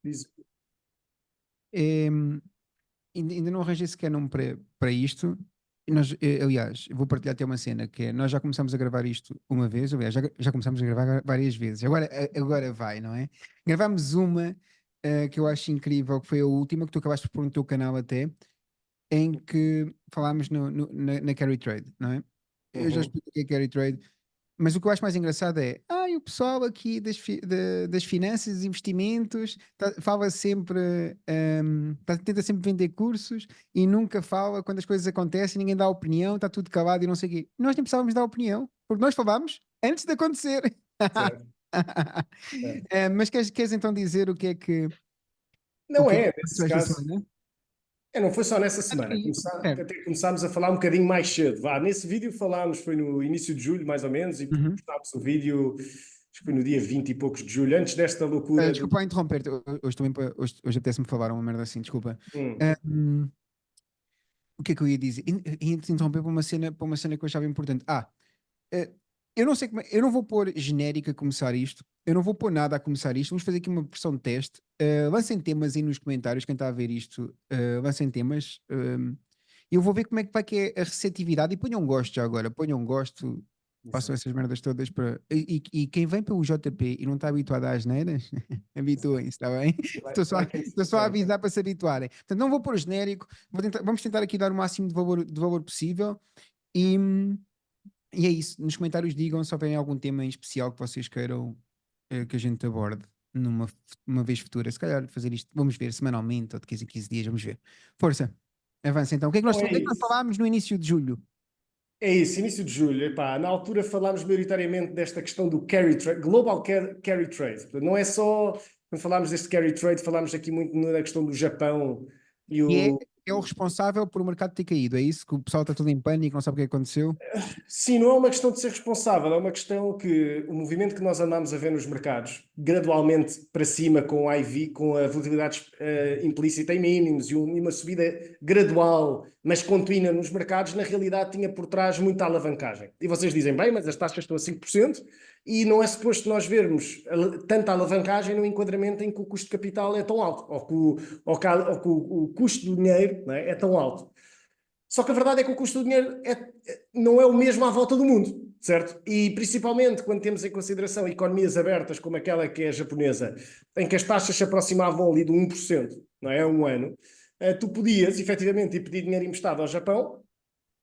Diz. É, ainda não arranjei sequer nome para isto. E nós, aliás, vou partilhar até uma cena que é, nós já começamos a gravar isto uma vez, aliás, já começamos a gravar várias vezes. Agora vai, não é? Gravámos uma que eu acho incrível, que foi a última, que tu acabaste por pôr no teu canal até, em que falámos na Carry Trade, não é? Eu já Uhum. expliquei o que é Carry Trade, mas o que eu acho mais engraçado é, o pessoal aqui das finanças, dos investimentos, fala sempre, tenta sempre vender cursos e nunca fala quando as coisas acontecem, ninguém dá opinião, está tudo calado e não sei o quê. Nós nem precisávamos dar opinião, porque nós falámos antes de acontecer. Certo, certo. Mas queres então dizer o Não que é que é, aconteceu nesse esta caso. semana? Não foi só nessa Antes semana. de ir, certo. Até começámos a falar um bocadinho mais cedo. Vá, nesse vídeo falámos, foi no início de julho, mais ou menos, e Uhum. postámos o vídeo, acho que foi no dia 20 e poucos de julho, antes desta loucura do. Desculpa lá interromper-te, hoje apetece-me falar uma merda assim, desculpa. Hum, Um, o que é que eu ia dizer? Ia te interromper para uma cena que eu achava importante. Eh, eu não sei como eu não vou pôr genérica a começar isto, eu não vou pôr nada a começar isto. Vamos fazer aqui uma versão de teste. Lancem temas aí nos comentários, quem está a ver isto, lancem temas. Eu vou ver como é que é a receptividade e ponham um gosto já agora, ponham um gosto, façam exato. essas merdas todas para. E quem vem pelo JP e não está habituado às neiras, habituem-se, está bem? Vai ter que Estou ser só a feito. avisar para se habituarem. Portanto, não vou pôr genérico, vamos tentar aqui dar o máximo de valor possível e, e é isso. Nos comentários digam se houver algum tema em especial que vocês queiram que a gente aborde uma vez futura. Se calhar fazer isto, vamos ver, semanalmente ou de 15 em 15 dias, vamos ver. Força, avança então. Então O é que é que nós isso. falámos no início de julho? É isso, início de julho. Epá, na altura falámos maioritariamente desta questão do carry trade, global carry trade. Portanto, não é só, quando falámos deste carry trade, falámos aqui muito na questão do Japão e E o. é o responsável por o mercado ter caído, é isso? Que o pessoal está todo em pânico, não sabe o que aconteceu? Sim, não é uma questão de ser responsável, é uma questão que o movimento que nós andamos a ver nos mercados, gradualmente para cima com o IV, com a volatilidade implícita em mínimos e uma subida gradual, mas contínua nos mercados, na realidade tinha por trás muita alavancagem. E vocês dizem, bem, mas as taxas estão a 5% e não é suposto nós vermos tanta alavancagem no enquadramento em que o custo de capital é tão alto, ou que o custo do dinheiro, não é tão alto. Só que a verdade é que o custo do dinheiro não é o mesmo à volta do mundo, certo? E principalmente quando temos em consideração economias abertas como aquela que é a japonesa, em que as taxas se aproximavam ali de 1%, não é? Há um ano, tu podias efetivamente ir pedir dinheiro emprestado ao Japão,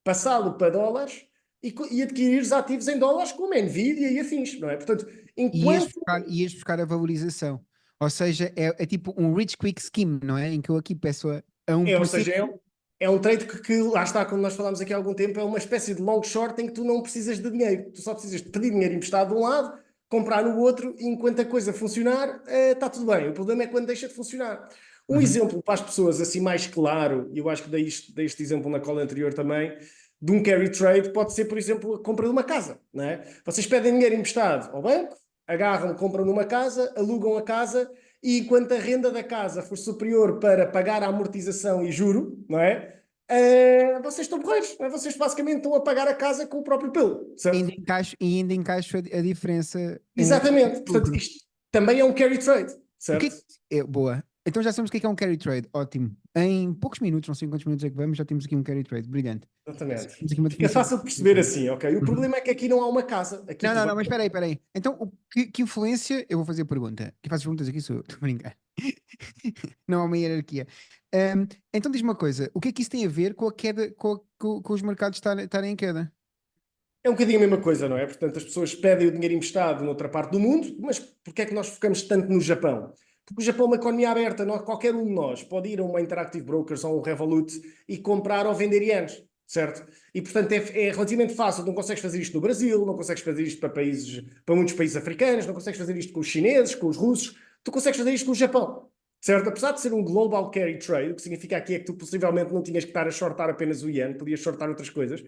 passá-lo para dólares e adquirir os ativos em dólares como a Nvidia e afins, não é? Portanto, enquanto. Ias buscar a valorização. Ou seja, é tipo um rich quick scheme, não é? Em que eu aqui peço a Ou 1%. seja, é um trade que lá está, como nós falámos aqui há algum tempo, é uma espécie de long short em que tu não precisas de dinheiro. Tu só precisas de pedir dinheiro emprestado de um lado, comprar no outro, e enquanto a coisa funcionar, está tudo bem. O problema é quando deixa de funcionar. Um Uhum. exemplo para as pessoas assim mais claro, e eu acho que dei este exemplo na cola anterior também, de um carry trade pode ser, por exemplo, a compra de uma casa. Não é? Vocês pedem dinheiro emprestado ao banco, agarram, compram numa casa, alugam a casa e enquanto a renda da casa for superior para pagar a amortização e juro, não é? Vocês estão porreiros, não é? Vocês basicamente estão a pagar a casa com o próprio pelo, certo? Ainda encaixo a diferença em Exatamente. Portanto, lucro. isto também é um carry trade, O que certo? boa. Então já sabemos o que é um carry trade. Ótimo. Em poucos minutos, não sei quantos minutos é que vamos, já temos aqui um carry trade. Brilhante. Exatamente. Temos aqui uma Fica definição. fácil de perceber assim, ok? O Uhum. problema é que aqui não há uma casa. Aqui Não, tu não, vais. não, mas espera aí. Então, que influência. Eu vou fazer a pergunta. Quem faz as perguntas aqui sou eu, estou a brincar. Não há uma hierarquia. Então diz-me uma coisa: o que é que isso tem a ver com a queda, com os mercados estarem em queda? É um bocadinho a mesma coisa, não é? Portanto, as pessoas pedem o dinheiro emprestado noutra parte do mundo, mas porquê é que nós focamos tanto no Japão? Porque o Japão é uma economia aberta, qualquer um de nós pode ir a uma Interactive Brokers ou um Revolut e comprar ou vender ienes, certo? E, portanto, é relativamente fácil. Não consegues fazer isto no Brasil, não consegues fazer isto para muitos países africanos, não consegues fazer isto com os chineses, com os russos, tu consegues fazer isto com o Japão. Certo? Apesar de ser um global carry trade, o que significa aqui é que tu possivelmente não tinhas que estar a shortar apenas o iene, podias shortar outras coisas,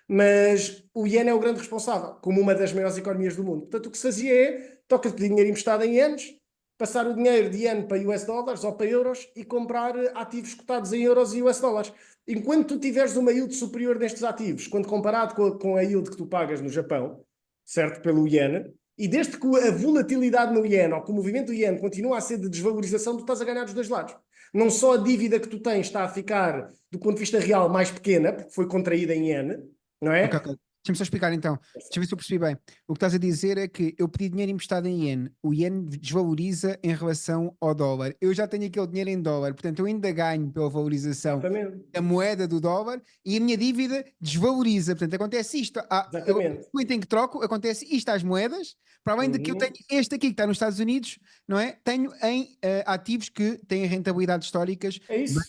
mas o iene é o grande responsável, como uma das maiores economias do mundo. Portanto, o que se fazia é, toca de pedir dinheiro emprestado em ienes, passar o dinheiro de iene para US dólares ou para euros e comprar ativos cotados em euros e US dólares. Enquanto tu tiveres uma yield superior nestes ativos, quando comparado com a yield que tu pagas no Japão, certo, pelo iene, E desde que a volatilidade no iene, ou que o movimento do iene continua a ser de desvalorização, tu estás a ganhar dos dois lados. Não só a dívida que tu tens está a ficar, do ponto de vista real, mais pequena, porque foi contraída em iene, não Ok, é? ok. Deixa-me só explicar então. Deixa eu ver se eu percebi bem. O que estás a dizer é que eu pedi dinheiro emprestado em iene. O iene desvaloriza em relação ao dólar. Eu já tenho aquele dinheiro em dólar, portanto eu ainda ganho pela valorização Exatamente. da moeda do dólar e a minha dívida desvaloriza. Portanto, acontece isto. No Exatamente. momento em que troco, acontece isto às moedas, para além de que eu tenho Uhum. este aqui que está nos Estados Unidos, não é? Tenho em ativos que têm rentabilidades históricas É isso.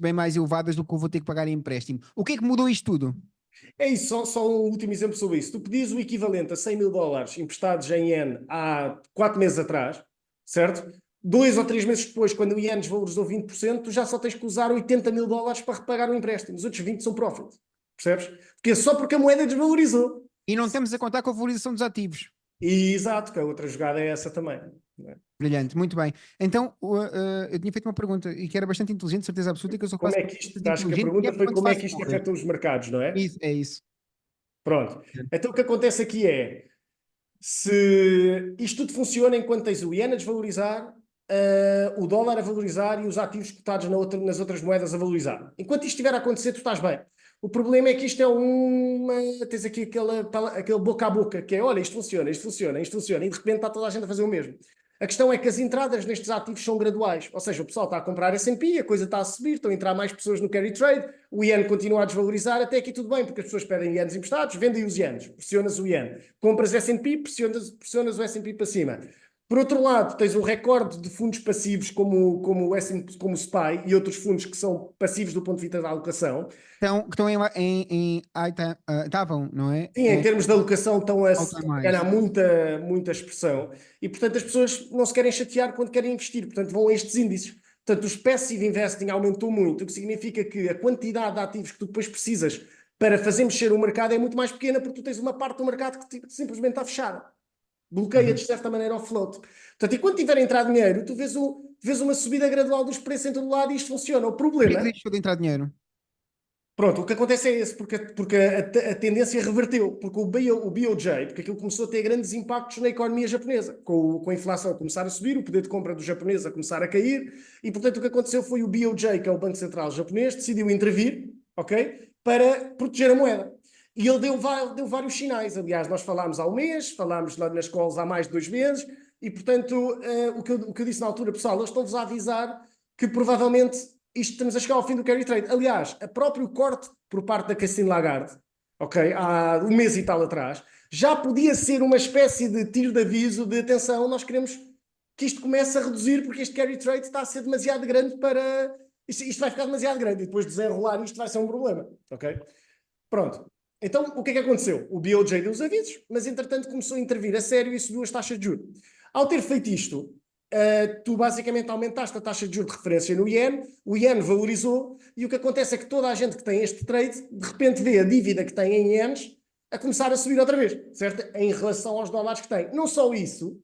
bem mais elevadas do que eu vou ter que pagar em empréstimo. O que é que mudou isto tudo? É isso, só um último exemplo sobre isso. Tu pedis o equivalente a 100 mil dólares emprestados em iene há 4 meses atrás, certo? 2 ou 3 meses depois, quando o iene desvalorizou 20%, tu já só tens que usar 80 mil dólares para repagar o empréstimo. Os outros 20 são profit. Percebes? Porque é só porque a moeda desvalorizou. E não estamos a contar com a valorização dos ativos. E exato, que a outra jogada é essa também. Não é? Brilhante, muito bem. Então, eu tinha feito uma pergunta e que era bastante inteligente, certeza absoluta, que eu só Como faço é que isto, perguntas acho que a inteligentes e é pergunta foi quando como é faço que isto poucas. afeta os mercados, não é? Isso, é isso. Pronto. Então o que acontece aqui é, se isto tudo funciona enquanto tens o iene a desvalorizar, o dólar a valorizar e os ativos cotados nas outras moedas a valorizar. Enquanto isto estiver a acontecer, tu estás bem. O problema é que isto é uma. Tens aqui aquele boca a boca, que é: olha, isto funciona, isto funciona, isto funciona, e de repente está toda a gente a fazer o mesmo. A questão é que as entradas nestes ativos são graduais, ou seja, o pessoal está a comprar S&P, a coisa está a subir, estão a entrar mais pessoas no carry trade, o iene continua a desvalorizar, até aqui tudo bem, porque as pessoas pedem ienes emprestados, vendem os ienes, pressionas o iene. Compras S&P, pressionas o S&P para cima. Por outro lado, tens um recorde de fundos passivos como o SPY e outros fundos que são passivos do ponto de vista da alocação. Então, que estão estavam, não é? Sim, em termos de alocação estão a Alta ganhar mais. muita expressão e, portanto, as pessoas não se querem chatear quando querem investir, portanto, vão a estes índices. Portanto, o passive investing aumentou muito, o que significa que a quantidade de ativos que tu depois precisas para fazer mexer o mercado é muito mais pequena porque tu tens uma parte do mercado que simplesmente está fechada. Bloqueia de Uhum. certa maneira o float. Portanto, e quando tiver a entrar dinheiro, tu vês uma subida gradual dos preços em todo lado e isto funciona. O Porquê que problema. deixou de entrar dinheiro? Pronto, o que acontece é esse, porque a tendência reverteu, porque o BOJ, porque aquilo começou a ter grandes impactos na economia japonesa, com a inflação a começar a subir, o poder de compra dos japoneses a começar a cair, e portanto o que aconteceu foi o BOJ, que é o Banco Central japonês, decidiu intervir, ok, para proteger a moeda. E ele deu vários sinais, aliás, nós falámos há um mês, falámos lá nas calls há mais de 2 meses, e portanto o que eu disse na altura, pessoal, eles estão-vos a avisar que provavelmente isto estamos a chegar ao fim do carry trade. Aliás, a próprio corte por parte da Christine Lagarde, ok, há um mês e tal atrás, já podia ser uma espécie de tiro de aviso de atenção, nós queremos que isto comece a reduzir porque este carry trade está a ser demasiado grande para... Isto vai ficar demasiado grande e depois de desenrolar isto vai ser um problema, ok? Pronto. Então, o que é que aconteceu? O BOJ deu os avisos, mas entretanto começou a intervir a sério e subiu as taxas de juros. Ao ter feito isto, tu basicamente aumentaste a taxa de juros de referência no iene, o iene valorizou e o que acontece é que toda a gente que tem este trade, de repente vê a dívida que tem em ienes a começar a subir outra vez, certo? Em relação aos dólares que tem. Não só isso,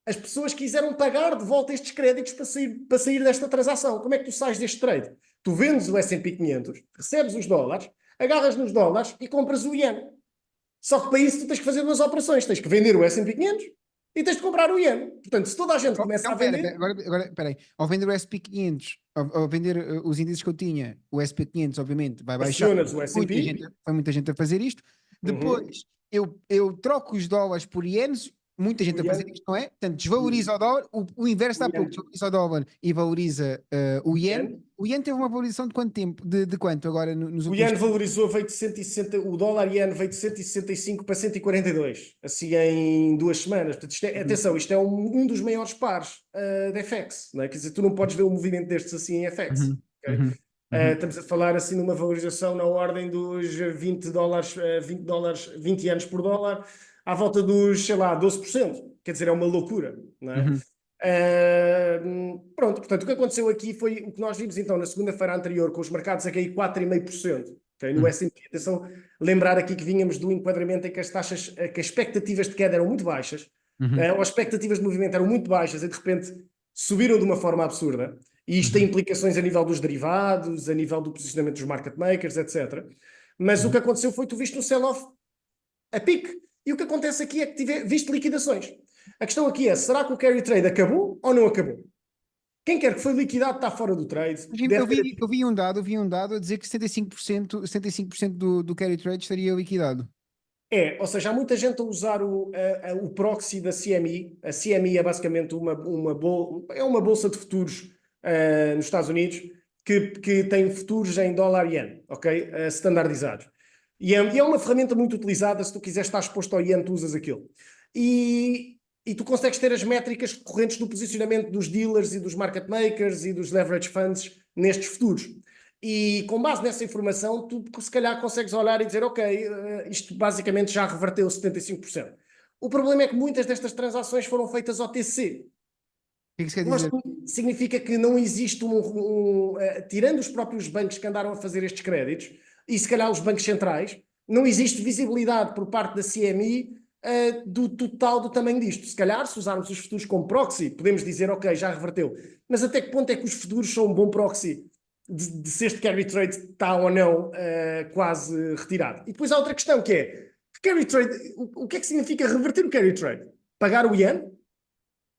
as pessoas quiseram pagar de volta estes créditos para sair desta transação. Como é que tu sais deste trade? Tu vendes o S&P 500, recebes os dólares, agarras nos dólares e compras o iene. Só que para isso tu tens que fazer duas operações. Tens que vender o S&P 500 e tens de comprar o iene. Portanto, se toda a gente começa Então, a vender... agora, pera aí. Ao vender o SP500, ao vender os índices que eu tinha, o SP500, obviamente, vai baixar. Pressionas o S&P. Foi muita gente a fazer isto. Uhum. Depois, eu troco os dólares por ienes, muita gente O a fazer iene, isto, não é? Portanto, desvaloriza o dólar, o inverso o dá pouco, iene, desvaloriza o dólar e valoriza o iene. iene. O iene teve uma valorização de quanto tempo? De quanto agora nos O últimos iene tempos? valorizou, veio de 160, o dólar iene veio de 165 para 142, assim em 2 semanas. Portanto, Uhum, atenção, isto é um dos maiores pares de FX, não é? Quer dizer, tu não podes ver um movimento destes assim em FX. uhum, Okay? uhum, uhum. Estamos a falar assim numa valorização na ordem dos 20 dólares, 20 dólares, 20 anos por dólar, à volta dos, sei lá, 12%. Quer dizer, é uma loucura, não é? Uhum. Pronto, portanto, o que aconteceu aqui foi o que nós vimos então na segunda-feira anterior, com os mercados a cair 4,5%. Okay? No Uhum. S&P, atenção, lembrar aqui que vínhamos do enquadramento em que as taxas, que as expectativas de queda eram muito baixas, Uhum. ou as expectativas de movimento eram muito baixas e de repente subiram de uma forma absurda. E isto tem Uhum. implicações a nível dos derivados, a nível do posicionamento dos market makers, etc. Mas o que Uhum. aconteceu foi que tu viste um sell-off a pique. E o que acontece aqui é que viste liquidações. A questão aqui é, será que o carry trade acabou ou não acabou? Quem quer que foi liquidado está fora do trade. Eu vi um dado a dizer que 75% do carry trade estaria liquidado. Ou seja, há muita gente a usar o proxy da CME. A CME é basicamente uma bolsa de futuros nos Estados Unidos que tem futuros em dólar e ien, ok? Standardizados. E é uma ferramenta muito utilizada. Se tu quiseres estar exposto ao ien, tu usas aquilo. E tu consegues ter as métricas correntes do posicionamento dos dealers e dos market makers e dos leverage funds nestes futuros. E com base nessa informação, tu se calhar consegues olhar e dizer, ok, isto basicamente já reverteu 75%. O problema é que muitas destas transações foram feitas OTC. O que é que isso quer dizer? Significa que não existe tirando os próprios bancos que andaram a fazer estes créditos, e se calhar os bancos centrais, não existe visibilidade por parte da CMI do total do tamanho disto. Se calhar, se usarmos os futuros como proxy, podemos dizer, ok, já reverteu. Mas até que ponto é que os futuros são um bom proxy de se este carry trade está ou não quase retirado? E depois há outra questão que é, carry trade, o que é que significa reverter o carry trade? Pagar o ien?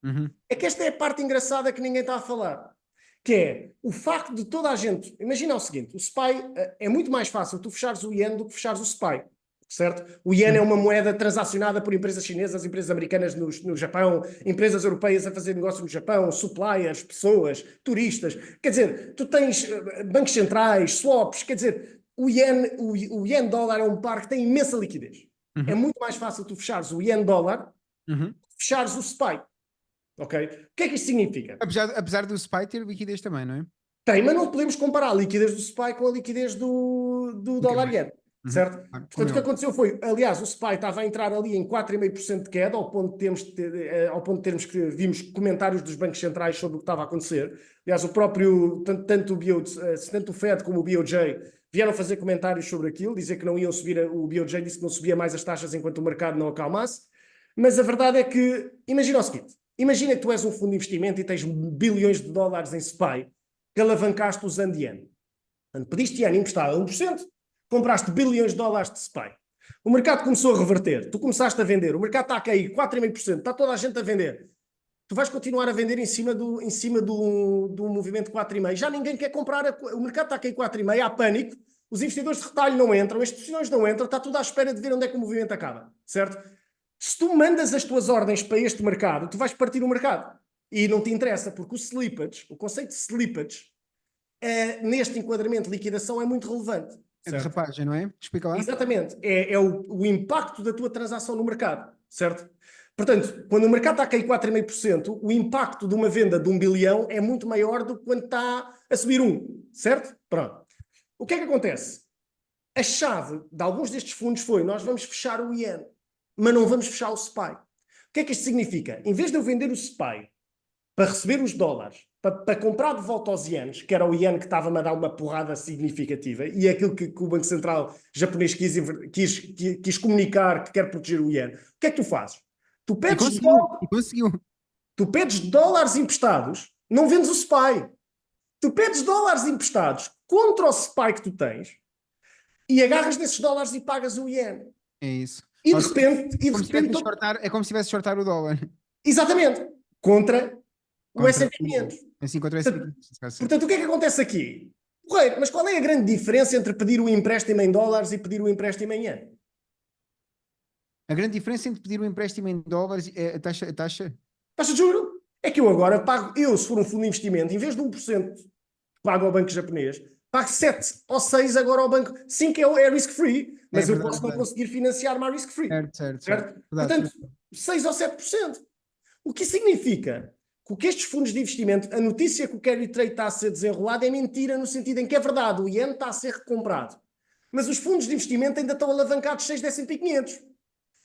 Uhum. É que esta é a parte engraçada que ninguém está a falar, que é o facto de toda a gente... Imagina o seguinte, o SPY é muito mais fácil tu fechares o ien do que fechares o SPY, certo? O ien é uma moeda transacionada por empresas chinesas, empresas americanas no Japão, empresas europeias a fazer negócio no Japão, suppliers, pessoas, turistas. Quer dizer, tu tens bancos centrais, swaps, quer dizer, o ien dólar é um par que tem imensa liquidez. É muito mais fácil tu fechares o ien dólar do que fechares o SPY. Ok? O que é que isto significa? Apesar do SPY ter liquidez também, não é? Tem, mas não podemos comparar a liquidez do SPY com a liquidez do dólar yen, certo? Portanto, o que aconteceu foi, aliás, o SPY estava a entrar ali em 4,5% de queda, ao ponto de termos que vimos comentários dos bancos centrais sobre o que estava a acontecer. Aliás, o próprio, tanto o Fed como o BOJ vieram fazer comentários sobre aquilo, dizer que não iam subir, o BOJ disse que não subia mais as taxas enquanto o mercado não acalmasse. Mas a verdade é que, imagina o seguinte, imagina que tu és um fundo de investimento e tens bilhões de dólares em SPY que alavancaste usando ien. Portanto, pediste ien emprestado a 1%, compraste bilhões de dólares de SPY. O mercado começou a reverter, tu começaste a vender, o mercado está a cair 4,5%, está toda a gente a vender. Tu vais continuar a vender em cima do movimento 4,5%. Já ninguém quer comprar, o mercado está a cair 4,5%, há pânico, os investidores de retalho não entram, as instituições não entram, está tudo à espera de ver onde é que o movimento acaba, certo? Se tu mandas as tuas ordens para este mercado, tu vais partir o mercado. E não te interessa, porque o conceito de slippage, neste enquadramento de liquidação é muito relevante. É de rapagem, não é? Explica lá. Exatamente. É o impacto da tua transação no mercado, certo? Portanto, quando o mercado está a cair 4,5%, o impacto de uma venda de 1 bilhão é muito maior do que quando está a subir 1, certo? Pronto. O que é que acontece? A chave de alguns destes fundos foi, nós vamos fechar o ien, mas não vamos fechar o SPY. O que é que isto significa? Em vez de eu vender o SPY para receber os dólares, para comprar de volta aos ienes, que era o ien que estava-me a dar uma porrada significativa, e é aquilo que o Banco Central japonês quis comunicar, que quer proteger o ien, o que é que tu fazes? Tu conseguiu. Tu pedes dólares emprestados, não vendes o SPY. Tu pedes dólares emprestados contra o SPY que tu tens e agarras nesses dólares e pagas o ien. É isso. E de repente... É como se tivesse shortar o dólar. Exatamente. Contra o S&P 500. Assim, contra o S&P 500. Portanto, o que é que acontece aqui? Correio, mas qual é a grande diferença entre pedir o empréstimo em dólares e pedir o empréstimo em ien? A grande diferença entre pedir um empréstimo em dólares é a taxa. Taxa de juros. É que eu agora pago, se for um fundo de investimento, em vez de 1% que pago ao banco japonês, pago 7 ou 6 agora ao banco. 5 é risk-free, mas eu posso não conseguir financiar mais risk-free. Certo. Portanto, 6 ou 7%. O que significa que o que estes fundos de investimento, a notícia que o carry trade está a ser desenrolado é mentira, no sentido em que é verdade, o ien está a ser recomprado. Mas os fundos de investimento ainda estão alavancados 6 de S&P 500.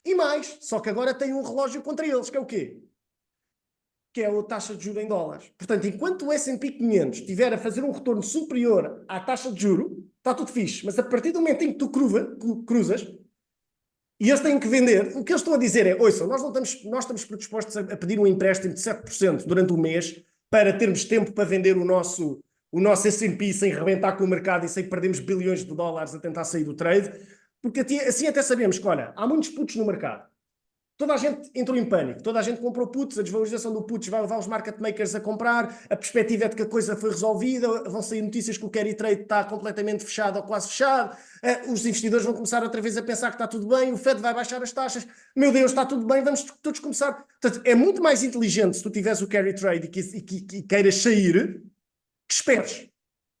E mais, só que agora tem um relógio contra eles, que é o quê? Que é a taxa de juros em dólares. Portanto, enquanto o S&P 500 estiver a fazer um retorno superior à taxa de juro, está tudo fixe. Mas a partir do momento em que tu cruzas, e eles têm que vender, o que eles estão a dizer é, ouçam, nós estamos predispostos a pedir um empréstimo de 7% durante o mês para termos tempo para vender o nosso S&P sem rebentar com o mercado e sem perdermos bilhões de dólares a tentar sair do trade, porque assim até sabemos que, olha, há muitos putos no mercado. toda a gente entrou em pânico, toda a gente comprou puts, a desvalorização do puts vai levar os market makers a comprar, a perspectiva é de que a coisa foi resolvida, vão sair notícias que o carry trade está completamente fechado ou quase fechado, os investidores vão começar outra vez a pensar que está tudo bem, o Fed vai baixar as taxas, meu Deus, está tudo bem, vamos todos começar. Portanto, é muito mais inteligente se tu tiveres o carry trade e queiras sair, que esperes.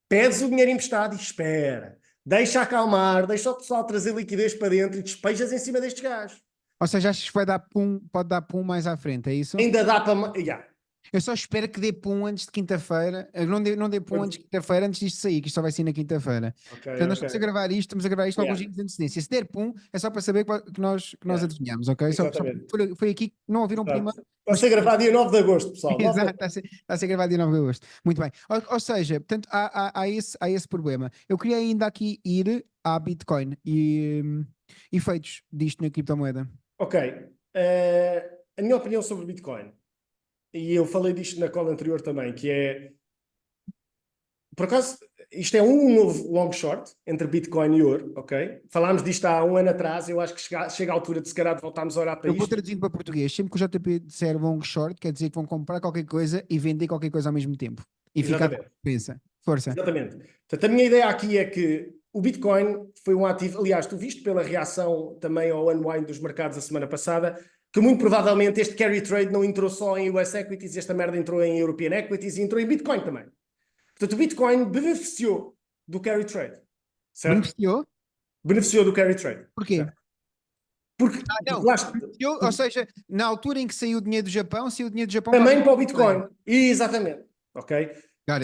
Pedes o dinheiro emprestado e espera. Deixa acalmar, deixa o pessoal trazer liquidez para dentro e despejas em cima destes gajos. Ou seja, achas que vai dar pum, pode dar pum mais à frente, é isso? Ainda dá para... Yeah. Eu só espero que dê pum antes de quinta-feira. Não dê pum antes de quinta-feira, antes disto sair, que isto só vai sair na quinta-feira. Okay, Portanto, nós estamos a gravar isto, com alguns dias de antecedência. Se der pum, é só para saber que nós adivinhamos, ok? Só Exatamente. foi aqui que não ouviram primeiro. Vai ser gravado dia 9 de agosto, pessoal. Exato, está a ser gravado dia 9 de agosto. Muito bem. Ou seja, portanto, há esse problema. Eu queria ainda aqui ir à Bitcoin e efeitos disto na criptomoeda. Ok. A minha opinião sobre o Bitcoin, e eu falei disto na call anterior também, que é, por acaso, isto é um novo long short entre Bitcoin e ouro, ok? Falámos disto há um ano atrás, eu acho que chega a altura de se calhar de voltarmos a olhar para Eu vou isto. traduzindo para português. Sempre que o JP disser long short, quer dizer que vão comprar qualquer coisa e vender qualquer coisa ao mesmo tempo. E ficar com pensa. Força. Exatamente. Portanto, a minha ideia aqui é que o Bitcoin foi um ativo, aliás, tu viste pela reação também ao unwind dos mercados a semana passada, que muito provavelmente este carry trade não entrou só em US equities, esta merda entrou em European equities e entrou em Bitcoin também. Portanto, o Bitcoin beneficiou do carry trade. Certo? Beneficiou? Beneficiou do carry trade. Porquê? Certo? Porque Não. lá está. Ou seja, na altura em que saiu o dinheiro do Japão, saiu o dinheiro do Japão Também para o Bitcoin. Exatamente. Ok?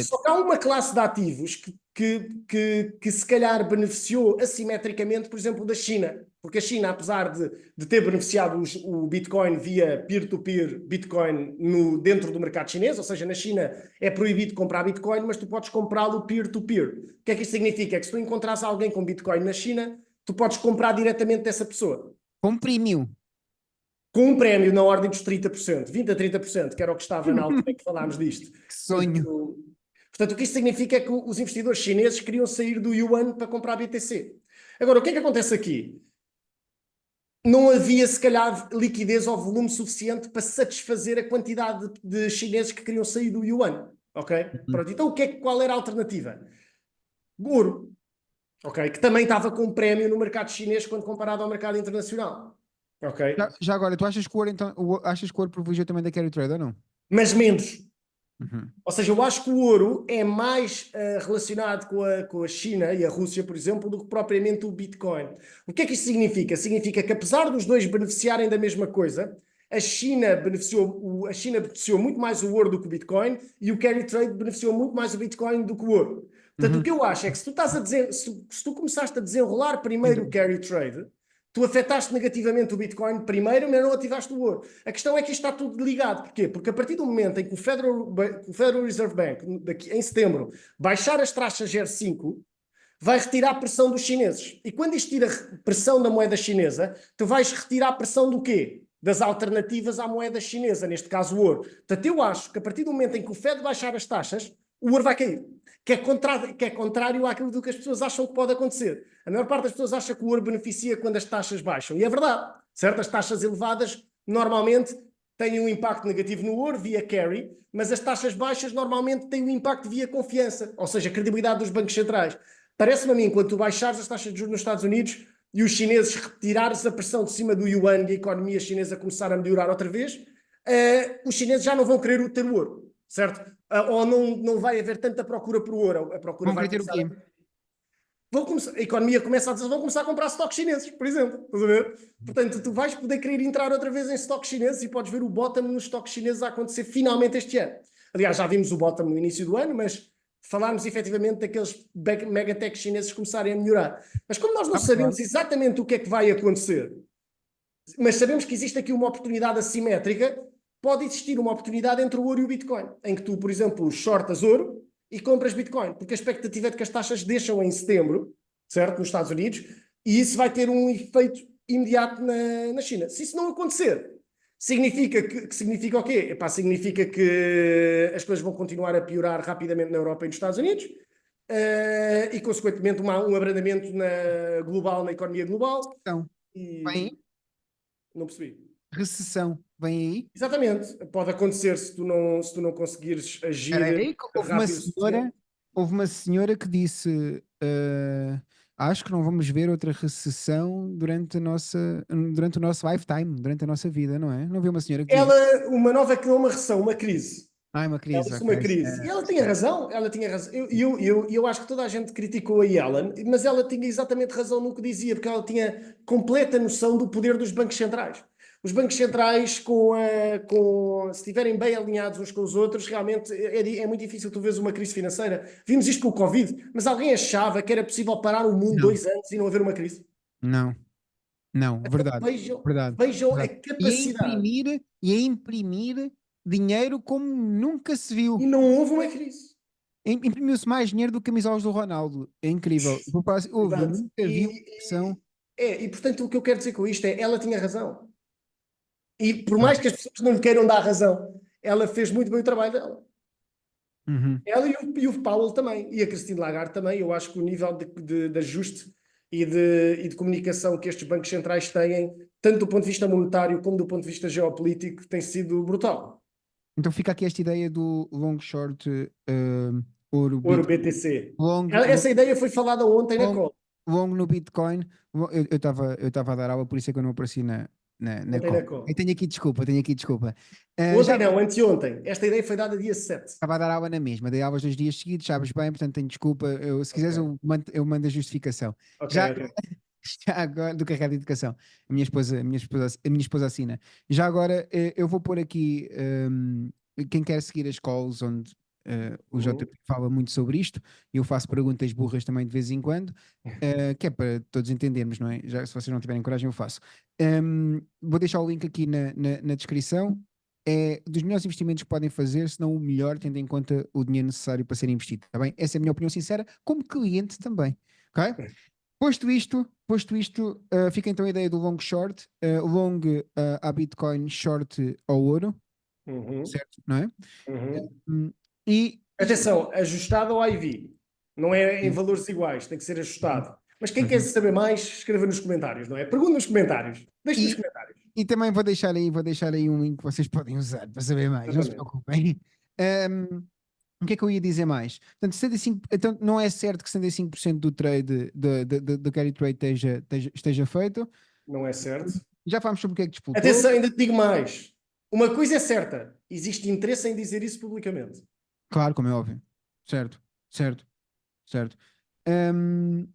Só que há uma classe de ativos que se calhar beneficiou assimetricamente, por exemplo, da China. Porque a China, apesar de ter beneficiado o Bitcoin via peer-to-peer Bitcoin dentro do mercado chinês, ou seja, na China é proibido comprar Bitcoin, mas tu podes comprá-lo peer-to-peer. O que é que isto significa? É que se tu encontrares alguém com Bitcoin na China, tu podes comprar diretamente dessa pessoa. Comprimiu. Com um prémio na ordem dos 30%, 20% a 30%, que era o que estava na altura que falámos disto. Que sonho. Portanto, o que isto significa é que os investidores chineses queriam sair do yuan para comprar BTC. Agora, o que é que acontece aqui? Não havia, se calhar, liquidez ou volume suficiente para satisfazer a quantidade de chineses que queriam sair do yuan. Ok? Pronto, então qual era a alternativa? Ouro. Ok? Que também estava com um prémio no mercado chinês quando comparado ao mercado internacional. Ok? Já agora, tu achas que o ouro, então, achas que o ouro privilegiou também da carry trade ou não? Mas menos. Uhum. Ou seja, eu acho que o ouro é mais relacionado com a China e a Rússia, por exemplo, do que propriamente o Bitcoin. O que é que isto significa? Significa que, apesar dos dois beneficiarem da mesma coisa, a China beneficiou muito mais o ouro do que o Bitcoin e o carry trade beneficiou muito mais o Bitcoin do que o ouro. Portanto, o que eu acho é que se tu estás a dizer, se tu começaste a desenrolar primeiro o carry trade, tu afetaste negativamente o Bitcoin primeiro, mas não ativaste o ouro. A questão é que isto está tudo ligado. Porquê? Porque a partir do momento em que o Federal Reserve Bank, em setembro, baixar as taxas 0,5, vai retirar a pressão dos chineses. E quando isto tira pressão da moeda chinesa, tu vais retirar a pressão do quê? Das alternativas à moeda chinesa, neste caso o ouro. Portanto, eu acho que a partir do momento em que o Fed baixar as taxas, o ouro vai cair. Que é contrário àquilo do que as pessoas acham que pode acontecer. A maior parte das pessoas acha que o ouro beneficia quando as taxas baixam. E é verdade. Certo? As taxas elevadas normalmente têm um impacto negativo no ouro via carry, mas as taxas baixas normalmente têm um impacto via confiança, ou seja, a credibilidade dos bancos centrais. Parece-me a mim, quando tu baixares as taxas de juros nos Estados Unidos e os chineses retirares a pressão de cima do yuan e a economia chinesa começar a melhorar outra vez, os chineses já não vão querer ter o ouro, certo? Ou não vai haver tanta procura por ouro. A procura Vão vai querer ter o quê? a economia começa a dizer, vão começar a comprar estoques chineses, por exemplo. Estás a ver? Portanto, tu vais poder querer entrar outra vez em estoques chineses e podes ver o bottom nos estoques chineses a acontecer finalmente este ano. Aliás, já vimos o bottom no início do ano, mas falámos efetivamente daqueles megatechs chineses começarem a melhorar. Mas como nós não sabemos exatamente o que é que vai acontecer, mas sabemos que existe aqui uma oportunidade assimétrica, pode existir uma oportunidade entre o ouro e o Bitcoin, em que tu, por exemplo, shortas ouro e compras Bitcoin, porque a expectativa é de que as taxas deixam em setembro, certo, nos Estados Unidos, e isso vai ter um efeito imediato na China. Se isso não acontecer, significa o quê? Epá, significa que as coisas vão continuar a piorar rapidamente na Europa e nos Estados Unidos, e consequentemente um abrandamento global, na economia global. Então, E bem, não percebi. recessão, vem aí. Exatamente. Pode acontecer se tu não conseguires Espera agir aí, que rápido o suficiente. houve uma senhora que disse, acho que não vamos ver outra recessão durante o nosso lifetime, durante a nossa vida, não é? Não vi uma senhora que dizia, Uma nova que não é uma recessão, uma crise. ai, uma Ela crise, disse ok. uma crise. E ela tinha razão, ela tinha razão. Eu acho que toda a gente criticou a Yellen, mas ela tinha exatamente razão no que dizia, porque ela tinha completa noção do poder dos bancos centrais. Os bancos centrais, se estiverem bem alinhados uns com os outros, realmente é muito difícil tu veres uma crise financeira. Vimos isto com o Covid, mas alguém achava que era possível parar o mundo Não, 2 anos e não haver uma crise? não, não, verdade, Vejam, verdade, vejam a verdade. capacidade. E a imprimir dinheiro como nunca se E viu. não houve uma crise. Imprimiu-se mais dinheiro do que camisolas do Ronaldo. É incrível. Houve, eu Exato. nunca vi uma pressão. Portanto, o que eu quero dizer com isto é, ela tinha razão. E por Claro. mais que as pessoas não lhe queiram dar razão, ela fez muito bem o trabalho dela. Uhum. Ela e o Powell também, e a Christine Lagarde também. Eu acho que o nível de ajuste e de comunicação que estes bancos centrais têm, tanto do ponto de vista monetário como do ponto de vista geopolítico, tem sido brutal. Então fica aqui esta ideia do long short, ouro, Ouro Bitcoin, BTC. long, long, Essa ideia foi falada ontem na long, call. long no Bitcoin. Eu estava a dar aula, por isso é que eu não apareci na Ontem na call. Eu call. tenho aqui desculpa, tenho aqui desculpa. Já Ontem não, anteontem. Esta ideia foi dada dia 7. estava a dar aula na mesma, dei aulas 2 dias seguidos, sabes bem, portanto tenho desculpa. Se quiseres, Ok, eu mando a justificação. ok, Já ok. Já agora, do carregar de educação. A minha esposa assina. Já agora, eu vou pôr aqui, quem quer seguir as calls onde o Uhum. JP fala muito sobre isto, eu faço perguntas burras também de vez em quando, que é para todos entendermos, não é? Já se vocês não tiverem coragem, eu faço. Vou deixar o link aqui na descrição. É dos melhores investimentos que podem fazer, se não o melhor, tendo em conta o dinheiro necessário para ser investido, tá bem? Essa é a minha opinião sincera, como cliente também, ok? Posto isto, fica então a ideia do long short, long a Bitcoin, short ao ouro, Uhum. certo? Não é? Uhum. Hum, E isto. Atenção, ajustado ao IV. Não é em Sim. valores iguais, tem que ser Uhum, ajustado. Mas quem quer uhum. saber mais, escreva nos comentários, não é? Pergunta nos comentários. Deixe nos E, comentários. e também vou deixar aí um link que vocês podem usar para saber mais, não se Exatamente. preocupem. Hum, o que é que eu ia dizer mais? Portanto, 75, então não é certo que 75% do trade, do carry trade esteja feito. Não é certo. Já falámos sobre o que é que disputou. Atenção, ainda te digo mais. Uma coisa é certa. Existe interesse em dizer isso publicamente. Claro, como é óbvio. Certo, certo, certo. Hum,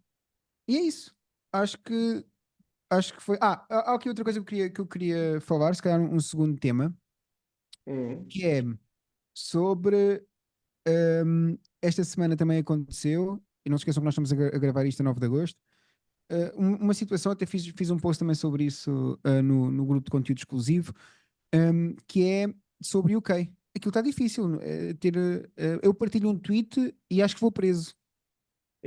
E é isso. Acho que acho que foi. Há aqui outra coisa que eu queria falar, se calhar um segundo tema, Uhum. que é sobre esta semana também aconteceu, e não se esqueçam que nós estamos a gravar isto a 9 de agosto. Uma situação, até fiz um post também sobre isso no grupo de conteúdo exclusivo, que é sobre o UK. Aquilo está difícil. Eu partilho um tweet e acho que vou preso.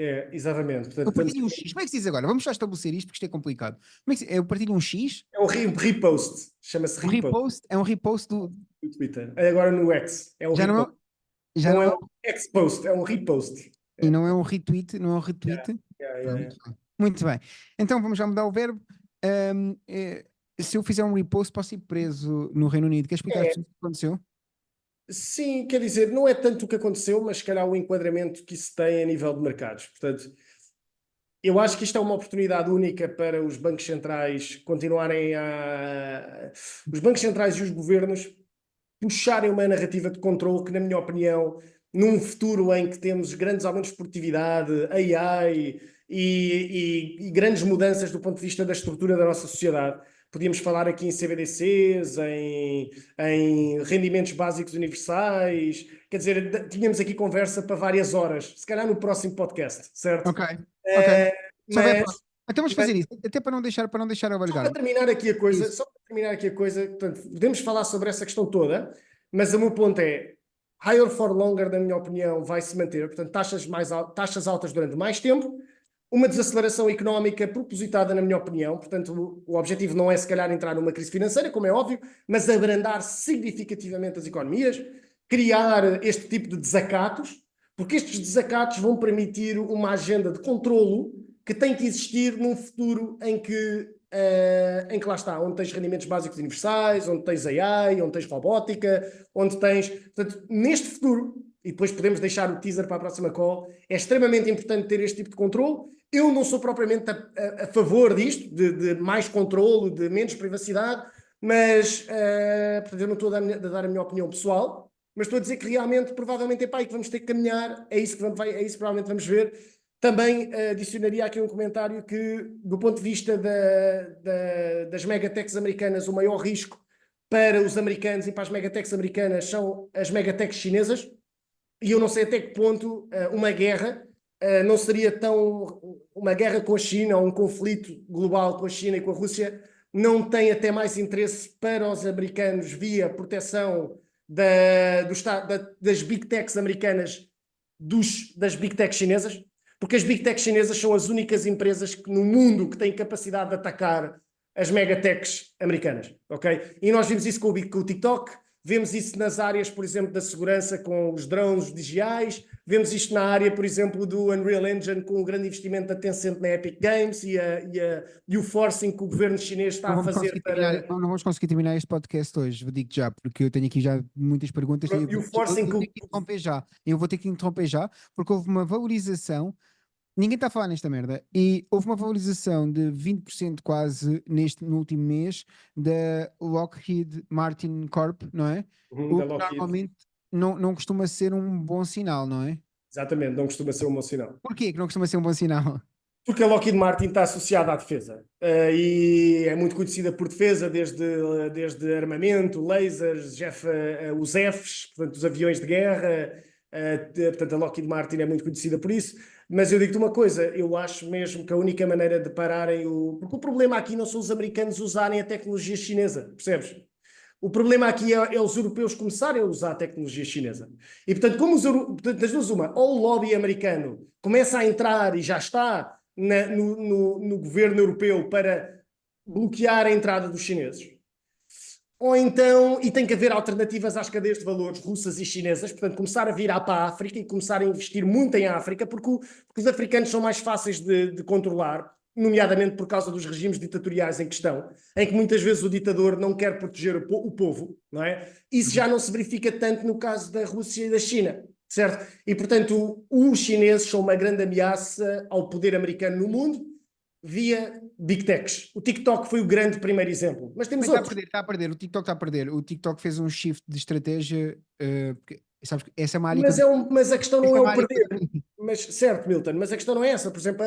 É, exatamente. Portanto, Eu partilho um X. Como é que se diz agora? Vamos já estabelecer isto porque isto é complicado. Como é que eu partilho um X? é um repost. Chama-se repost É um repost no Twitter. Agora no X. É um já não repost. é, já Não não é é, um X-post, é um repost. e É. não é um retweet, não é um Yeah, retweet. yeah, yeah, yeah. Pronto. Muito bem. Então vamos já mudar o verbo. Ahm, eh, Se eu fizer um repost, posso ir preso no Reino Unido. Quer explicar o É, que aconteceu? sim, quer dizer, não é tanto o que aconteceu, mas se calhar o enquadramento que isso tem a nível de mercados. Portanto, eu acho que isto é uma oportunidade única para os bancos centrais continuarem a. Os bancos centrais e os governos puxarem uma narrativa de controle que, na minha opinião, num futuro em que temos grandes aumentos de produtividade, AI e grandes mudanças do ponto de vista da estrutura da nossa sociedade, podíamos falar aqui em CBDCs, em rendimentos básicos universais, quer dizer, tínhamos aqui conversa para várias horas, se calhar no próximo podcast, certo? Ok, ok. Eh, Se houver mas, próximo. Então vamos mas fazer isso. Até para não deixar só para alargar. terminar aqui a coisa, Isso. só para terminar aqui a coisa, portanto, podemos falar sobre essa questão toda, mas o meu ponto é, higher for longer, na minha opinião, vai se manter, portanto, taxas altas durante mais tempo, uma desaceleração económica propositada, na minha opinião, portanto, o objetivo não é se calhar entrar numa crise financeira, como é óbvio, mas abrandar significativamente as economias, criar este tipo de desacatos, porque estes desacatos vão permitir uma agenda de controlo que tem que existir num futuro em que em que lá está, onde tens rendimentos básicos universais, onde tens AI, onde tens robótica, onde tens... Portanto, neste futuro, e depois podemos deixar o teaser para a próxima call, é extremamente importante ter este tipo de controle. Eu não sou propriamente a favor disto, de mais controle, de menos privacidade, mas portanto, eu não estou a dar a minha opinião pessoal, mas estou a dizer que realmente, provavelmente, é para aí que vamos ter que caminhar, é isso que provavelmente vamos ver. Também adicionaria aqui um comentário que, do ponto de vista das megatechs americanas, o maior risco para os americanos e para as megatechs americanas são as megatechs chinesas, e eu não sei até que ponto uma guerra não seria tão... Uma guerra com a China, ou um conflito global com a China e com a Rússia, não tem até mais interesse para os americanos via proteção das big techs americanas das big techs chinesas, porque as big techs chinesas são as únicas empresas no mundo que têm capacidade de atacar as megatechs americanas, ok? E nós vimos isso com o TikTok, vemos isso nas áreas, por exemplo, da segurança com os drones digitais, vemos isto na área, por exemplo, do Unreal Engine com o grande investimento da Tencent na Epic Games e o forcing que o governo chinês está a fazer para... Não vamos conseguir terminar este podcast hoje, vou digo já, porque eu tenho aqui já muitas perguntas E o forcing eu vou ter que interromper já. Eu vou ter que interromper já, porque houve uma valorização. Ninguém está a falar nesta merda. E houve uma valorização de 20% quase no último mês da Lockheed Martin Corp, não é? O da que Lockheed. normalmente não costuma ser um bom sinal, não é? Exatamente, não costuma ser um bom sinal. Porquê que não costuma ser um bom sinal? Porque a Lockheed Martin está associada à defesa e é muito conhecida por defesa, desde armamento, lasers, os Fs, portanto, os aviões de guerra. Portanto, a Lockheed Martin é muito conhecida por isso. Mas eu digo-te uma coisa, eu acho mesmo que a única maneira de pararem Porque o problema aqui não são os americanos usarem a tecnologia chinesa, percebes? O problema aqui é os europeus começarem a usar a tecnologia chinesa. E, portanto, portanto, das duas uma, ou o lobby americano começa a entrar e já está no governo europeu para bloquear a entrada dos chineses, ou então, e tem que haver alternativas às cadeias de valores russas e chinesas, portanto, começar a virar para a África e começar a investir muito em África, porque os africanos são mais fáceis de controlar, nomeadamente por causa dos regimes ditatoriais em questão, em que muitas vezes o ditador não quer proteger o povo, não é? Isso já não se verifica tanto no caso da Rússia e da China, certo? E, portanto, os chineses são uma grande ameaça ao poder americano no mundo, via Big Techs. O TikTok foi o grande primeiro exemplo. Mas temos outros. Está a perder, o TikTok está a perder. O TikTok fez um shift de estratégia, porque, sabes, essa é uma área Mas a questão não é o perder. que... Mas, certo, Milton, mas a questão não é essa. Por exemplo,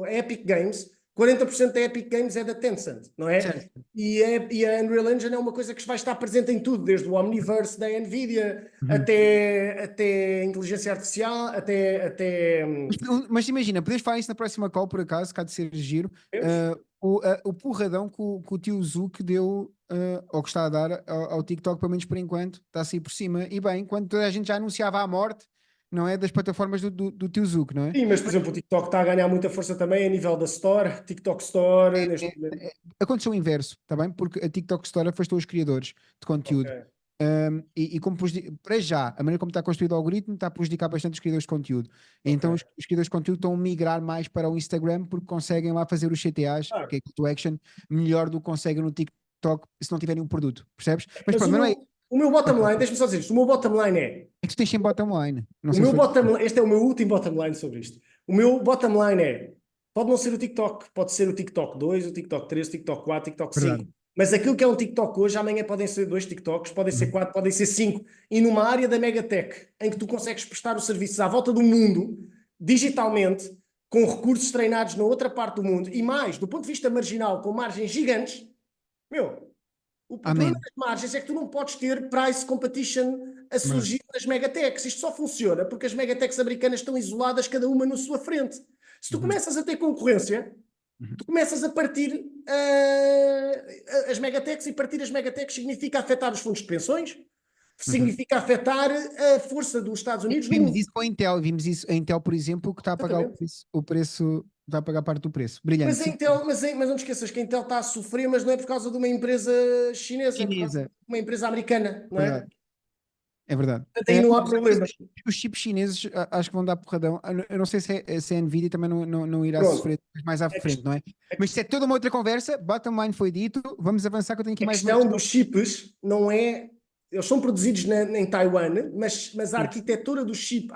a Epic Games, 40% da Epic Games é da Tencent, não é? Certo. E a Unreal Engine é uma coisa que vai estar presente em tudo, desde o Omniverse da Nvidia até a inteligência artificial, até Mas imagina, podes falar isso na próxima call, por acaso, cá de ser giro, o porradão que o tio Zuck deu, ou que está a dar ao TikTok, pelo menos por enquanto, está a sair por cima. E bem, quando toda a gente já anunciava a morte, não é, das plataformas do tio Zuck, não é? Sim, mas por exemplo o TikTok está a ganhar muita força também a nível da Store, TikTok Store, neste momento. Aconteceu o inverso, está bem? Porque a TikTok Store afastou os criadores de conteúdo. Okay. E como para já, a maneira como está construído o algoritmo está a prejudicar bastante os criadores de conteúdo. Então os criadores de conteúdo estão a migrar mais para o Instagram porque conseguem lá fazer os CTAs, que é Call to Action, melhor do que conseguem no TikTok se não tiverem um produto, percebes? Mas pronto, não é. O meu bottom line, deixa-me só dizer isto, o meu bottom line é que tu tens sem bottom line. Este é o meu último bottom line sobre isto. O meu bottom line é, pode não ser o TikTok, pode ser o TikTok 2, o TikTok 3, o TikTok 4, o TikTok 5. Verdade. Mas aquilo que é um TikTok hoje, amanhã podem ser 2 TikToks, podem ser 4, podem ser 5. E numa área da Megatech, em que tu consegues prestar os serviços à volta do mundo, digitalmente, com recursos treinados na outra parte do mundo, e mais, do ponto de vista marginal, com margens gigantes, o problema das margens é que tu não podes ter price competition a surgir nas megatechs. Isto só funciona porque as megatechs americanas estão isoladas, cada uma na sua frente. Se tu começas a ter concorrência, tu começas a partir as megatechs, e partir as megatechs significa afetar os fundos de pensões, significa afetar a força dos Estados Unidos. Vimos isso com a Intel, vimos isso a Intel, por exemplo, que está a pagar o preço, está a pagar parte do preço. Brilhante. Mas não te esqueças que a Intel está a sofrer, mas não é por causa de uma empresa chinesa. É por causa de uma empresa americana, não é? É verdade. Portanto, aí não há problema. Os chips chineses acho que vão dar porradão. Eu não sei se a Nvidia também não irá Pronto. sofrer mais à A, frente, ques- não é? Mas isso é toda uma outra conversa. Bottom line foi dito. Vamos avançar que eu tenho aqui a mais uma questão questão. dos chips não é. Eles são produzidos em Taiwan, mas a Sim. arquitetura do chip,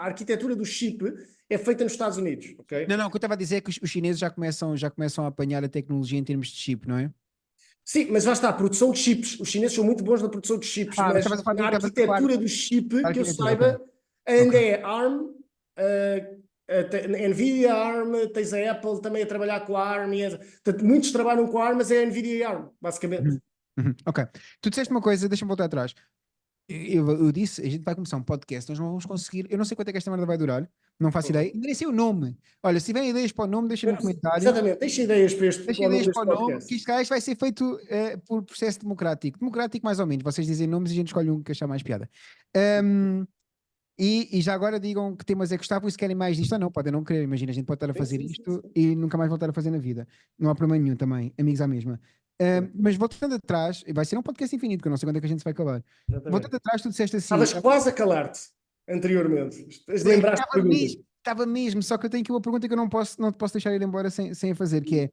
é feita nos Estados Unidos, ok? Não, o que eu estava a dizer é que os chineses já começam a apanhar a tecnologia em termos de chip, não é? Sim, mas lá está, a produção de chips. Os chineses são muito bons na produção de chips, Mas mas na falar arquitetura do da chip, que eu arquitetura, ok. saiba, ainda Ok. é ARM, NVIDIA ARM, tens a Apple também a trabalhar com a ARM, portanto, muitos trabalham com a ARM, mas é NVIDIA e ARM, basicamente. Uhum. Ok. Tu disseste uma coisa, deixa-me voltar atrás. Eu disse, a gente vai começar um podcast, nós não vamos conseguir, eu não sei quanto é que esta merda vai durar, não faço ideia, Uhum. ainda nem sei o nome. Olha, se tiverem ideias para o nome, deixem no comentário. Exatamente, deixa ideias para Deixem o nome ideias para deste o nome, podcast. que isto vai ser feito por processo democrático. Democrático, mais ou menos. Vocês dizem nomes e a gente escolhe um que achar mais piada. Um, e já agora digam que temas é que gostavam e se querem mais disto ou não. Podem não querer. Imagina, a gente pode estar a Sim, fazer sim, sim, isto sim. e nunca mais voltar a fazer na vida. Não há problema nenhum também. Amigos à mesma. Sim, Mas voltando atrás, vai ser um podcast infinito, que eu não sei quando é que a gente se vai acabar. Voltando exatamente. atrás, tu disseste assim. Estavas quase a calar-te anteriormente. Lembraste de Estava perguntas. mesmo, estava mesmo, só que eu tenho aqui uma pergunta que eu não te posso deixar ir embora sem a fazer, que é,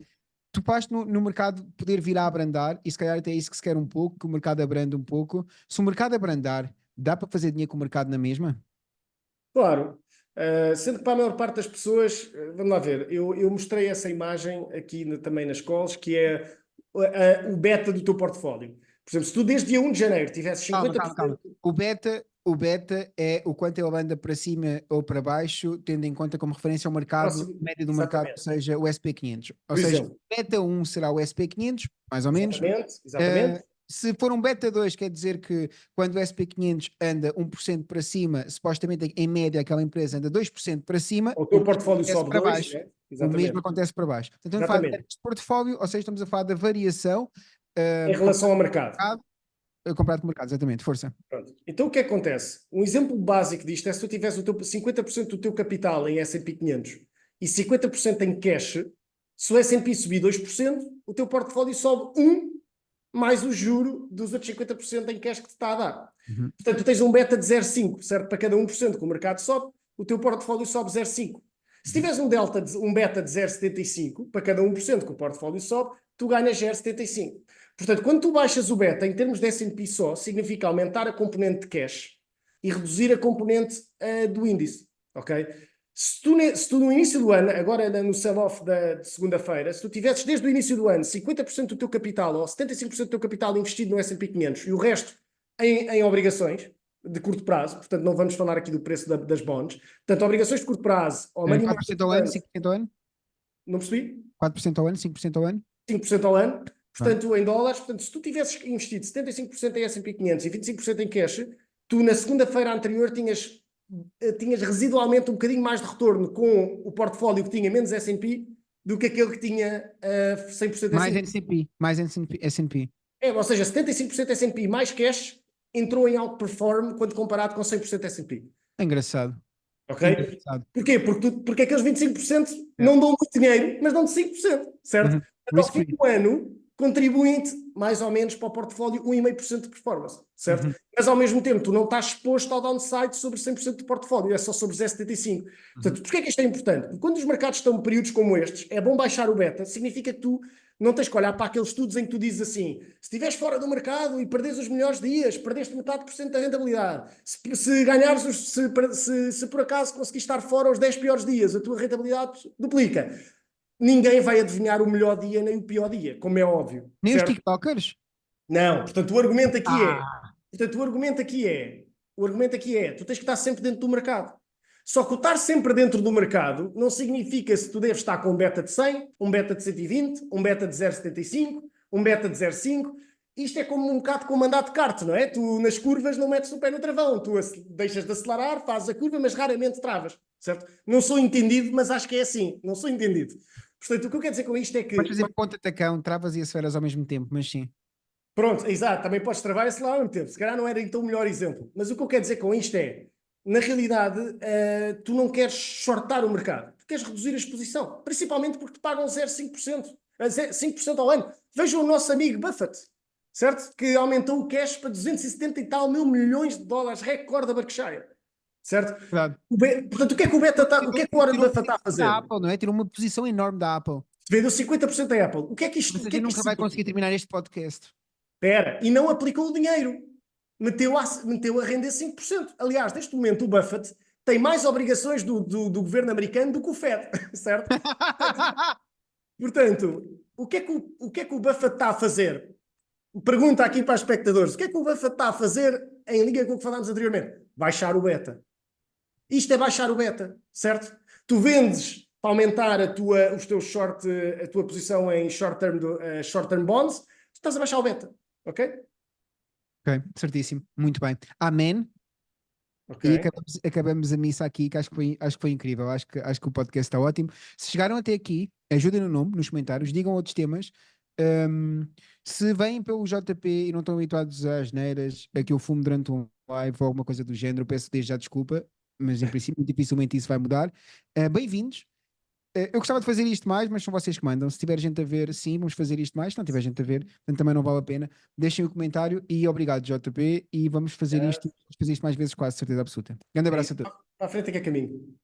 tu vais no mercado poder vir a abrandar, e se calhar até é isso que se quer um pouco, que o mercado abranda um pouco. Se o mercado abrandar, dá para fazer dinheiro com o mercado na mesma? Claro. Sendo que para a maior parte das pessoas, vamos lá ver, eu mostrei essa imagem aqui também nas calls, que é o beta do teu portfólio. Por exemplo, se tu desde dia 1 de janeiro tivesses Calma, 50%. calma. O beta é o quanto ele anda para cima ou para baixo, tendo em conta como referência o mercado, Próximo, média do mercado, ou exatamente. seja, o SP500. Ou Por seja, exemplo, beta 1 será o SP500, mais ou menos. exatamente, Uh, exatamente. Se for um beta 2, quer dizer que quando o SP500 anda 1% para cima, supostamente em média aquela empresa anda 2% para cima, O o teu mesmo portfólio acontece sobe para 2, baixo. né? O mesmo Exatamente. acontece para baixo. Portanto, estamos a falar de Exatamente. metas de portfólio, ou seja, estamos a falar da variação Em relação ao mercado. comparado com o mercado, exatamente, força. Pronto. Então o que é que acontece? Um exemplo básico disto é se tu tivesse o teu 50% do teu capital em S&P 500 e 50% em cash, se o S&P subir 2%, o teu portfólio sobe 1 mais o juro dos outros 50% em cash que te está a dar. Uhum. Portanto, tu tens um beta de 0,5, certo? Para cada 1% que o mercado sobe, o teu portfólio sobe 0,5. Se tiveres um beta de 0,75 para cada 1% que o portfólio sobe, tu ganhas 0,75. Portanto, quando tu baixas o beta em termos de S&P só, significa aumentar a componente de cash e reduzir a componente do índice, ok? Se tu no início do ano, agora no sell-off de segunda-feira, se tu tivesses desde o início do ano 50% do teu capital ou 75% do teu capital investido no S&P 500 e o resto em obrigações de curto prazo, portanto não vamos falar aqui do preço das bonds, portanto obrigações de curto prazo ou money market 4% ao ano, fund, 5% ao ano? não percebi? 4% ao ano, 5% ao ano? 5% ao ano, Pronto. portanto em dólares, portanto se tu tivesses investido 75% em S&P 500 e 25% em cash, tu na segunda-feira anterior tinhas residualmente um bocadinho mais de retorno com o portfólio que tinha menos S&P do que aquele que tinha 100% Mais S&P. NCP, mais NCP. Ou seja, 75% S&P mais cash entrou em outperform quando comparado com 100% S&P. É engraçado. Ok? Engraçado. Porquê? Porque aqueles 25% Yeah. não dão muito dinheiro, mas dão-te 5%, certo? Uhum. Portanto, ao Risk fim free. do ano, contribuem-te mais ou menos para o portfólio 1,5% de performance, certo? Uhum. Mas ao mesmo tempo, tu não estás exposto ao downside sobre 100% do portfólio, é só sobre 0,75%. Uhum. Portanto, porquê é que isto é importante? Porque quando os mercados estão em períodos como estes, é bom baixar o beta, significa que tu não tens que olhar para aqueles estudos em que tu dizes assim: se estiveres fora do mercado e perdes os melhores dias, perdeste metade por cento da rentabilidade. Se ganhares, se por acaso conseguires estar fora os 10 piores dias, a tua rentabilidade duplica. Ninguém vai adivinhar o melhor dia nem o pior dia, como é óbvio, Nem os certo? TikTokers? Não, portanto, o argumento aqui é, Ah, portanto, o argumento aqui é, tu tens que estar sempre dentro do mercado. Só que o estar sempre dentro do mercado não significa se tu deves estar com um beta de 100, um beta de 120, um beta de 0,75, um beta de 0,5. Isto é como um bocado com o mandato de kart, não é? Tu nas curvas não metes o pé no travão, tu deixas de acelerar, fazes a curva, mas raramente travas, certo? Não sou entendido, mas acho que é assim, não sou entendido. Portanto, o que eu quero dizer com isto é podes que fazer ponta-tacão, travas e aceleras ao mesmo tempo, mas sim. pronto, exato, também podes travar esse lá ao mesmo tempo. Se calhar não era então o melhor exemplo. Mas o que eu quero dizer com isto é, na realidade, tu não queres shortar o mercado. Tu queres reduzir a exposição. Principalmente porque te pagam 0,5%. 5% ao ano. Veja o nosso amigo Buffett. certo? Que aumentou o cash para 270 e tal mil milhões de dólares, recorde da Berkshire, certo? Verdade. Portanto, o que é que o Beta tá, o que é que o Warren Tirou Buffett está a da fazer? Apple, não é? Tirou uma posição enorme da Apple. Vendeu 50% da Apple. O que é que Ou isto, o que seja, é que nunca isto vai significa? conseguir terminar este podcast. Espera, e não aplicou o dinheiro. Meteu a render 5%. Aliás, neste momento o Buffett tem mais obrigações do governo americano do que o Fed, certo? Portanto, o que é que o Buffett está a fazer? Pergunta aqui para os espectadores: o que é que o Buffett está a fazer em linha com o que falámos anteriormente? Baixar o beta. Isto é baixar o beta, certo? Tu vendes para aumentar os teus a tua posição em short term bonds, tu estás a baixar o beta, ok? Ok, certíssimo. Muito bem. Amém. Ok. E acabamos a missa aqui, que acho que foi incrível. Acho que o podcast está ótimo. Se chegaram até aqui, ajudem no nome, nos comentários, digam outros temas. Um, Se vêm pelo JP e não estão habituados às neiras, a que eu fumo durante um live ou alguma coisa do género, peço desde já desculpa, mas em princípio dificilmente isso vai mudar. Bem-vindos. Eu gostava de fazer isto mais, mas são vocês que mandam. Se tiver gente a ver, sim, vamos fazer isto mais. Se não tiver gente a ver, portanto também não vale a pena. Deixem o comentário e obrigado, JP. E vamos fazer isto mais vezes, quase certeza absoluta. Grande É abraço isso. a todos. Para a frente é que é caminho.